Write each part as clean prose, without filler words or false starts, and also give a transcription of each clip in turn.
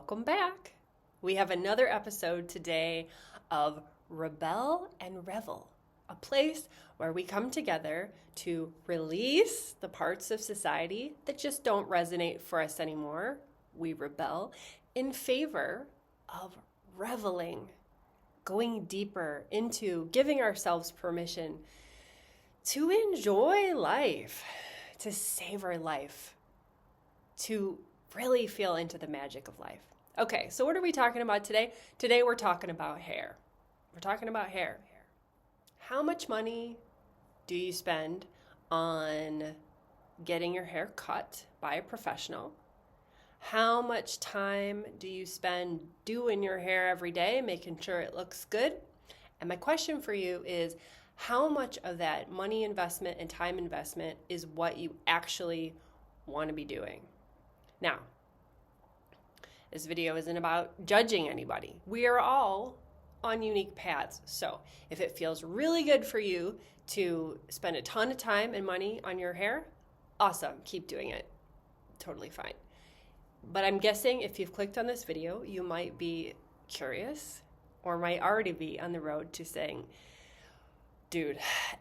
welcome back. We have another episode today of Rebel and Revel, a place where we come together to release the parts of society that just don't resonate for us anymore. We rebel in favor of reveling, going deeper into giving ourselves permission to enjoy life, to savor life, to really feel into the magic of life. Okay, so what are we talking about today? Today we're talking about hair. We're talking about hair. How much money do you spend on getting your hair cut by a professional? How much time do you spend doing your hair every day, making sure it looks good? And my question for you is, how much of that money investment and time investment is what you actually want to be doing? Now, this video isn't about judging anybody. We are all on unique paths. So if it feels really good for you to spend a ton of time and money on your hair, awesome, keep doing it. Totally fine. But I'm guessing if you've clicked on this video, you might be curious or might already be on the road to saying, dude,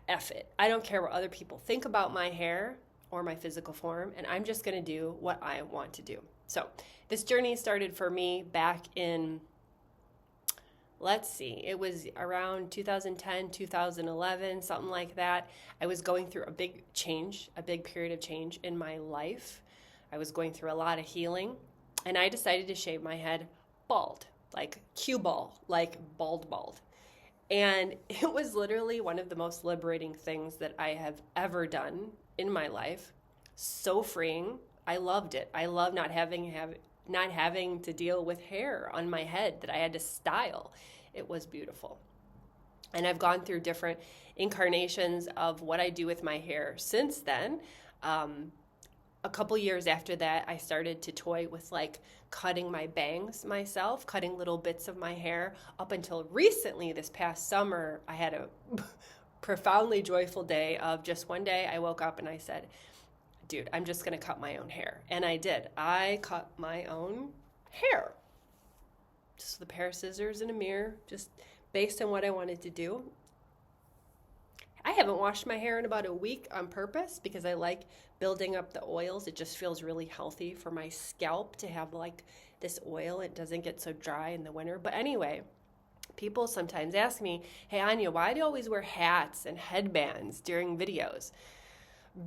F it. I don't care what other people think about my hair or my physical form, and I'm just gonna do what I want to do. So this journey started for me back in, it was around 2010, 2011, something like that. I was going through a big period of change in my life. I was going through a lot of healing, and I decided to shave my head bald, like cue ball, like bald. And it was literally one of the most liberating things that I have ever done in my life. So freeing. I loved it. I love not having to deal with hair on my head that I had to style. It was beautiful. And I've gone through different incarnations of what I do with my hair since then. A couple years after that, I started to toy with cutting my bangs myself, cutting little bits of my hair, up until recently, this past summer. I had a profoundly joyful day of just one day I woke up and I said, dude, I'm just going to cut my own hair. And I did. I cut my own hair. Just with a pair of scissors and a mirror, just based on what I wanted to do. I haven't washed my hair in about a week on purpose because I like building up the oils. It just feels really healthy for my scalp to have this oil. It doesn't get so dry in the winter. But anyway, people sometimes ask me, hey, Anya, why do you always wear hats and headbands during videos?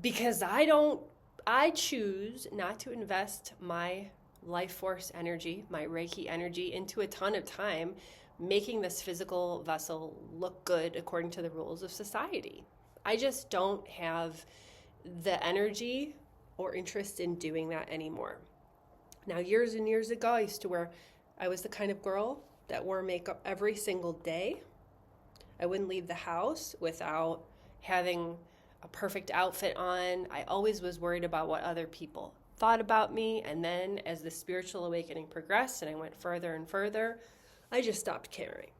Because I choose not to invest my life force energy, my Reiki energy, into a ton of time making this physical vessel look good according to the rules of society. I just don't have the energy or interest in doing that anymore. Now, years and years ago, I was the kind of girl that wore makeup every single day. I wouldn't leave the house without having a perfect outfit on. I always was worried about what other people thought about me. And then as the spiritual awakening progressed and I went further and further, I just stopped caring.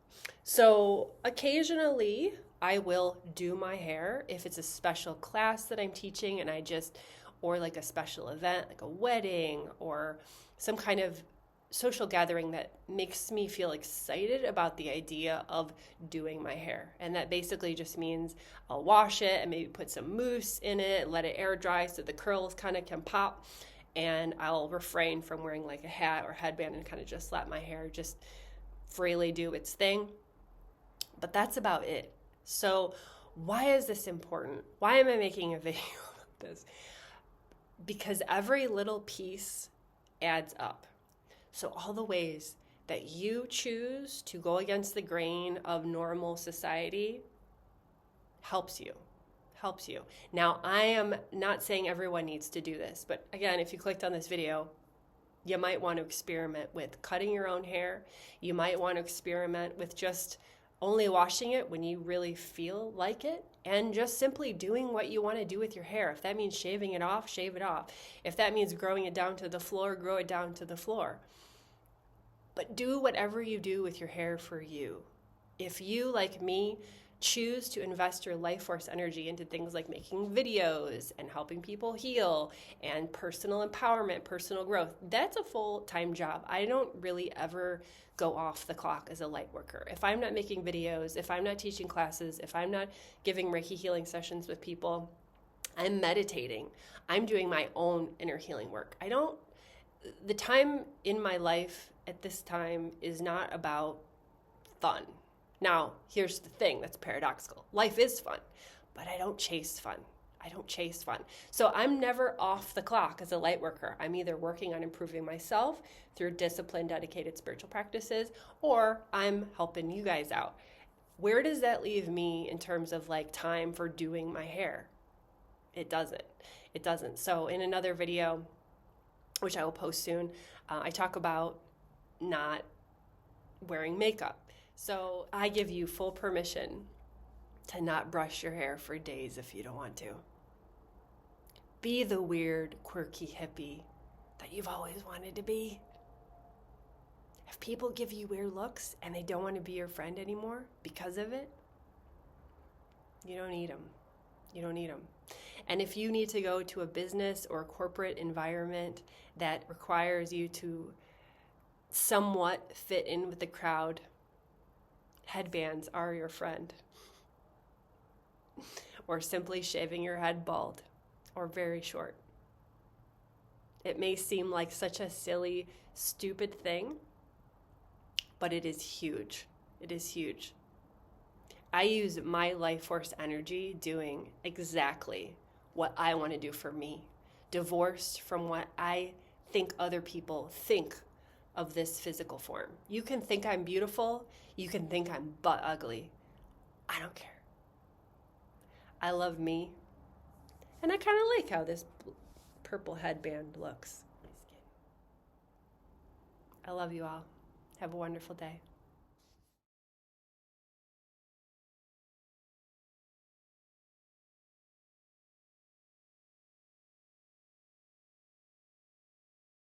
So occasionally I will do my hair if it's a special class that I'm teaching or a special event, like a wedding or some kind of social gathering that makes me feel excited about the idea of doing my hair. And that basically just means I'll wash it and maybe put some mousse in it, let it air dry so the curls kind of can pop. And I'll refrain from wearing a hat or headband and kind of just let my hair just freely do its thing. But that's about it. So why is this important? Why am I making a video about this? Because every little piece adds up. So all the ways that you choose to go against the grain of normal society helps you. Now, I am not saying everyone needs to do this, but again, if you clicked on this video, you might want to experiment with cutting your own hair. You might want to experiment with just only washing it when you really feel like it, and just simply doing what you want to do with your hair. If that means shaving it off, shave it off. If that means growing it down to the floor, grow it down to the floor. But do whatever you do with your hair for you. If you, like me, choose to invest your life force energy into things like making videos and helping people heal and personal empowerment, personal growth, that's a full-time job. I don't really ever go off the clock as a light worker. If I'm not making videos, if I'm not teaching classes, if I'm not giving Reiki healing sessions with people, I'm meditating. I'm doing my own inner healing work. The time in my life at this time is not about fun. Now, here's the thing that's paradoxical. Life is fun, but I don't chase fun. So I'm never off the clock as a light worker. I'm either working on improving myself through disciplined, dedicated spiritual practices, or I'm helping you guys out. Where does that leave me in terms of like time for doing my hair? It doesn't. So in another video, which I will post soon, I talk about not wearing makeup. So I give you full permission to not brush your hair for days if you don't want to. Be the weird, quirky hippie that you've always wanted to be. If people give you weird looks and they don't want to be your friend anymore because of it, you don't need them. And if you need to go to a business or a corporate environment that requires you to somewhat fit in with the crowd, headbands are your friend. Or simply shaving your head bald or very short. It may seem like such a silly, stupid thing, but it is huge. I use my life force energy doing exactly what I want to do for me, divorced from what I think other people think of this physical form. You can think I'm beautiful, you can think I'm butt ugly. I don't care. I love me, and I kind of like how this purple headband looks. I love you all. Have a wonderful day.